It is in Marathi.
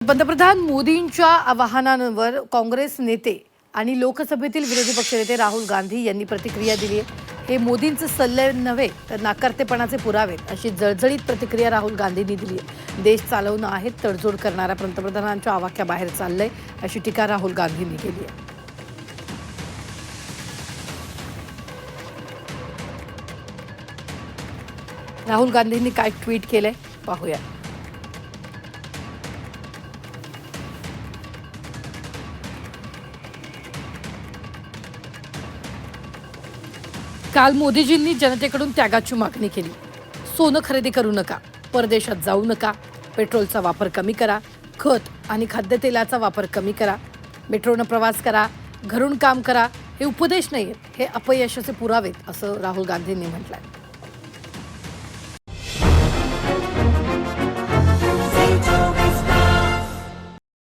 पंतप्रधान मोदींच्या आवाहनावर काँग्रेस नेते आणि लोकसभेतील विरोधी पक्षनेते राहुल गांधी यांनी प्रतिक्रिया दिली आहे। हे मोदींचे सल्ले नव्हे तर नाकारतेपणाचे पुरावे अशी जळजळीत प्रतिक्रिया राहुल गांधींनी दिली आहे। देश चालवणं आहे तडजोड करणाऱ्या पंतप्रधानांच्या आवाक्याबाहेर चाललंय अशी टीका राहुल गांधींनी केली आहे। राहुल गांधींनी काय ट्विट केलंय पाहूया। काल मोदीजींनी जनतेकडून त्यागाची मागणी केली। सोनं खरेदी करू नका, परदेशात जाऊ नका, पेट्रोलचा वापर कमी करा, खत आणि खाद्यतेलाचा वापर कमी करा, मेट्रोनं प्रवास करा, घरून काम करा। हे उपदेश नाहीत, हे अपयशाचे पुरावेत असं राहुल गांधींनी म्हटलंय।